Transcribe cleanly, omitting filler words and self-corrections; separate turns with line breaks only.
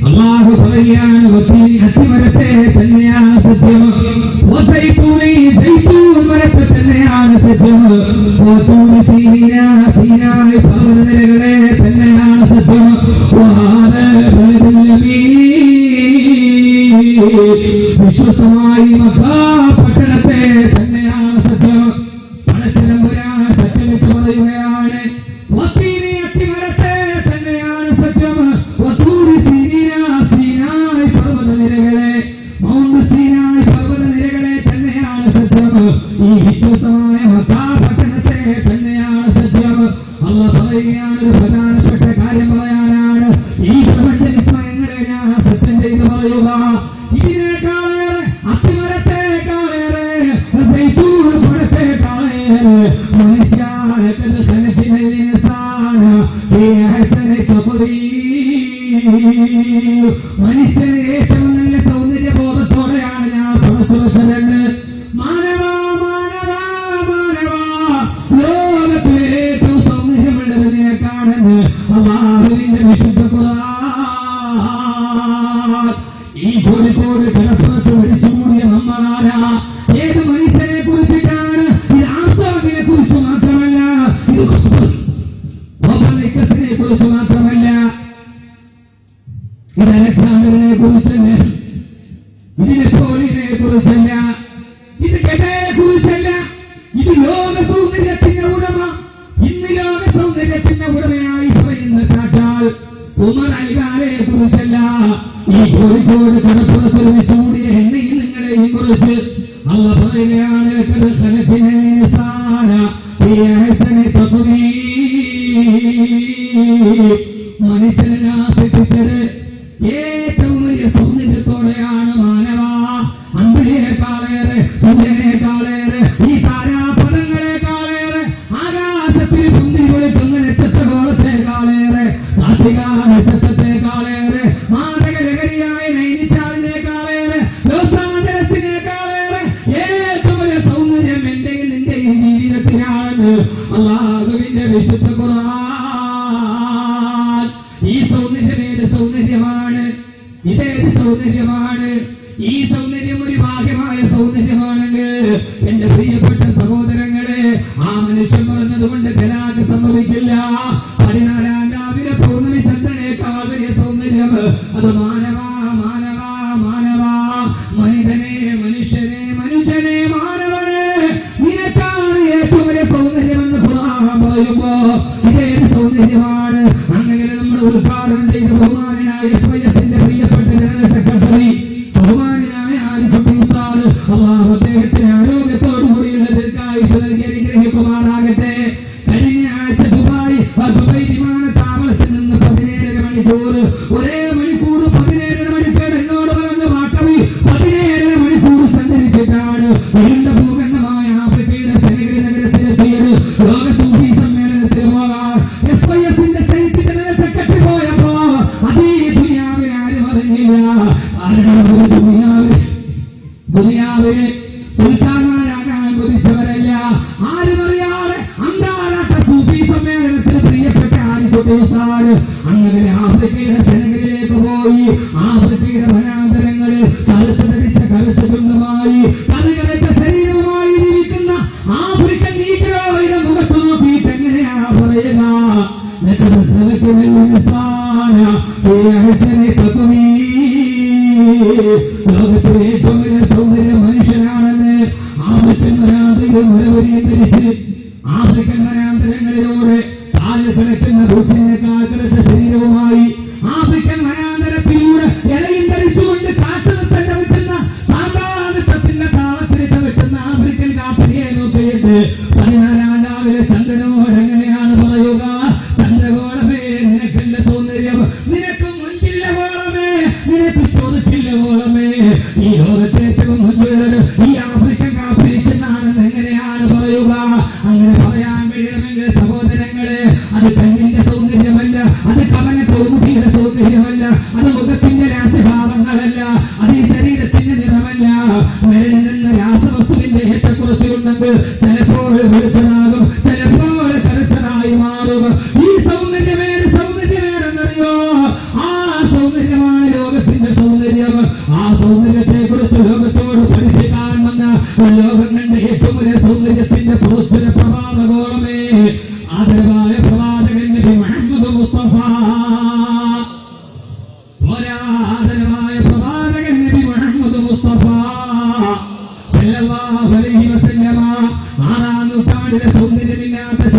അല്ലാഹു പറയാണ് അത്തിമരത്തെ തന്നെയാണ് സത്യം, മരത്തെ തന്നെയാണ് സത്യം, സീനായി പർവ്വതനിരകളെ തന്നെയാണ് സത്യം, വിശ്വസമായി മക്കാ പട്ടണത്തെ തന്നെയാണ് സത്യം. പടച്ചതമ്പുരാൻ സത്യമിട്ട് പറയുകയാണ്, അത്തിമരത്തെ തന്നെയാണ് സത്യം, സീനായി പർവ്വതനിരകളെ, മൗണ്ട് സീനായി പർവ്വതനിരകളെ തന്നെയാണ് സത്യം, ഈ വിശ്വസമായ മക്കാ പട്ടണത്തെ തന്നെയാണ് സത്യം. അല്ലാഹു പറയുകയാണ്, ഒരു പ്രധാനപ്പെട്ട കാര്യം പറയാനാണ് ഈ പ്രപഞ്ച വിസ്മയങ്ങളെ ഞാൻ സത്യം ചെയ്ത് പറയുക. ഇതിനേക്കാളേറെ അത്തിമരത്തെക്കാളേറെ പടത്തെക്കാളേറെ മനുഷ്യനെ ഏറ്റവും നല്ല സൗന്ദര്യബോധത്തോടെയാണ് ഞാൻ പ്രവർത്തിച്ചത്. ലോകത്തിലെ ഏറ്റവും സൗന്ദര്യമുള്ളതിനെ കാണുന്നു അല്ലാഹുവിന്റെ വിശുദ്ധ ഖുർആൻ. ഈ കോഴിക്കോട് കടപ്പുറത്ത് വലിച്ചുകൂടിയ നമ്മളാരാ? ഏത് മനുഷ്യനെ കുറിച്ചിട്ടാണ്? ഇത് ആസാദിനെ കുറിച്ച് മാത്രമല്ല, ഇത് കുറിച്ച് മാത്രമല്ല, ഇത് അലക്സാണ്ടറിനെ കുറിച്ചല്ല, ഇത് നെപ്പോളിയനെ കുറിച്ചല്ല, ഇത് ഗദയെ കുറിച്ചല്ല, ഇത് ലോക സൗന്ദര്യത്തിന്റെ ഉടമ, ഇന്ന് ലോക സൗന്ദര്യത്തിന്റെ ഉടമയായി പറയുന്ന സാക്ഷാൽ ഉമർ അൽഗാനെ കുറിച്ചല്ല, ഈ കോഴിക്കോട് കടപ്പുറത്ത് വെച്ചുകൂടിയ എന്നെയും നിങ്ങളെയും കുറിച്ച് അല്ലാഹു പറയുകയാണ്, മനുഷ്യനെ സൃഷ്ടിച്ചത് ഏറ്റവും വലിയ സൗന്ദര്യത്തോടെയാണ് മാനവ. അമ്പിളിയെക്കാളേറെ, സൂര്യനേക്കാളേറെ, ഈ താരാപഥങ്ങളെക്കാളേറെ, ആകാശത്തിൽ പൊന്തി വിളിക്കുന്ന നക്ഷത്രഗോളത്തെക്കാളേറെ, കാർത്തിക നക്ഷത്രത്തെക്കാളേറെ, മാരകലഹരിയായ നൈനിറ്റാളിനേക്കാളേറെ, ലോസ് ആഞ്ചലസിനേക്കാളേറെ ഏറ്റവും വലിയ സൗന്ദര്യം എന്റെയും നിന്റെയും ജീവിതത്തിലാണ് അല്ലാഹുവിന്റെ വിശുദ്ധ ഖുർആൻ. ഈ സൗന്ദര്യം ഏത് സൗന്ദര്യമാണ്? ഇതേത് സൗന്ദര്യമാണ്? ഈ സൗന്ദര്യം ഒരു ഭാഗ്യമായ സൗന്ദര്യമാണെങ്കിൽ എന്റെ പ്രിയപ്പെട്ട സഹോദരങ്ങളെ, ആ മനുഷ്യൻ പറഞ്ഞതുകൊണ്ട് ഗലാറ്റ് സംഭവിക്കില്ല. 14 രാവിലെ പൗർണമി ചന്ദ്രനേക്കാൾ വലിയ സൗന്ദര്യം അത് മാനവാ, മാനവാ, മാനവാ, മനിതനെ, മനുഷ്യനെ, മനുഷ്യനെ, മാനവനെ, നിനക്കാണ് ഏറ്റവും വലിയ സൗന്ദര്യമെന്ന് ഖുർആൻ പറയുമ്പോ ഇതേത് സൗന്ദര്യമാണ്? അങ്ങനെ നമ്മൾ ഉദ്ഘാടനം ചെയ്ത ബഹുമാനായ സ്വയത്തിന്റെ പ്രിയപ്പെട്ട ജനറൽ സെക്രട്ടറി ബഹുമാനായ അല്ലാഹു അദ്ദേഹത്തിന് ആരോഗ്യത്തോടുകൂടിയുള്ള ദീർഘായുസ്സ് നൽകി അനുഗ്രഹിക്കുമാറാകട്ടെ. കഴിഞ്ഞ ആഴ്ച ദുബായ് വിമാനത്താവളത്തിൽ നിന്ന് 17 മണിക്കൂർ, ഒരേ മണിക്കൂർ 17 മണിക്കൂർ എന്നോട് പറഞ്ഞ വാക്കവി 17 മണിക്കൂർ സഞ്ചരിച്ചിട്ടാണ് ഇരുണ്ട ഭൂഖണ്ഡമായ ആഫ്രിക്കയുടെ സെനഗൽ നഗരത്തിലെത്തിയത്. ലോക സൂഫി സമ്മേളനത്തിൽ പോകാൻ എസ്ഐഎസിന്റെ സ്റ്റേറ്റ് ജനറൽ സെക്രട്ടറി പോയപ്പോ അതേ ദുനിയാവിൽ ആരും അറിഞ്ഞില്ല. ദുനിയാവിൽ സുൽത്താന്മാരാകാൻ കൊതിച്ചവരല്ല, ആരും അറിയാതെ അന്താരാഷ്ട്ര സൂഫി സമ്മേളനത്തിൽ പ്രിയപ്പെട്ട ആരിഫുസാണ്. അങ്ങനെ ആഫ്രിക്കയുടെ സെനഗലിലേക്ക് പോയി. ആഫ്രിക്കയുടെ വനാന്തരങ്ങളിൽ കറുത്ത് ധരിച്ച കറുത്ത ചുണ്ടുമായി കറുകറുത്ത ശരീരവുമായി ജീവിക്കുന്ന ആഫ്രിക്കൻ നീഗ്രോയുടെ മുഖത്ത് നോക്കിയിട്ട് എങ്ങനെയാ പറയുക? ലോകത്തിലെ ഏറ്റവും വലിയ സൗന്ദര്യം മനുഷ്യനാണെന്ന് ആഫ്രിക്കൻ വനാന്തരം ധരിച്ച് ആഫ്രിക്കൻ വനാന്തരങ്ങളിലൂടെ കാലിൽ കിടക്കുന്ന ഭൂസിനേക്കാൾ കറുത്ത ശരീരവുമായി ആഫ്രിക്കൻ വനാന്തരത്തിലൂടെ ഇലയും ധരിച്ചുകൊണ്ട് കാട്ടുനൃത്തം ചവിട്ടുന്ന സാധാരണത്തിന്റെ താളത്തിന് ചവിട്ടുന്ന ആഫ്രിക്കൻ കാപ്പിരിയെ നോക്കിയിട്ട് 14 രാവിലെ ചന്ദ്രനോട് എങ്ങനെയാണ് പറയുക? ചന്ദ്രഗോളമേ, നിനക്കെന്റെ സൗന്ദര്യം, നിനക്ക് മഞ്ചില്ല ഗോളമേ, നിനക്ക് ചോദിച്ചില്ല ഗോളമേ, ഈ ലോകത്തെ ഏറ്റവും മുൻപുള്ളത് ഈ ആഫ്രിക്കൻ കാപ്പിരിക്കുന്നാണെന്ന് എങ്ങനെയാണ് പറയുക? അങ്ങനെ പറയാൻ കഴിയണമെങ്കിൽ സഹോദരങ്ങളെ, അത് പെണ്ണിന്റെ സൗന്ദര്യമല്ല, അത് കവന കൗമുദിയുടെ സൗന്ദര്യമല്ല, അത് മുഖത്തിന്റെ രാജ്യഭാവങ്ങളല്ല, അത് ഈ ശരീരത്തിന്റെ നിറം മെലനിൻ എന്ന രാസവസ്തുവിന്റെ ഏറ്റക്കുറച്ചിലുണ്ടെങ്കിൽ ചിലപ്പോൾ വെളുത്തനാകും, ചിലപ്പോൾ കറുത്തനായി മാറും. ഈ സൗന്ദര്യമേതെന്നറിയോ? ആ സൗന്ദര്യമാണ് ലോകത്തിന്റെ സൗന്ദര്യം. ആ സൗന്ദര്യത്തെ കുറിച്ച് ലോകത്തോട് പഠിച്ചു കാണുമെന്ന് ലോകം കണ്ട ഏറ്റവും വലിയ സൗന്ദര്യത്തിന്റെ പ്രോച്ചന പ്രഭാതകോളമേ ആദരവായ പ്രവാചകൻ നബി മുഹമ്മദ് മുസ്തഫ.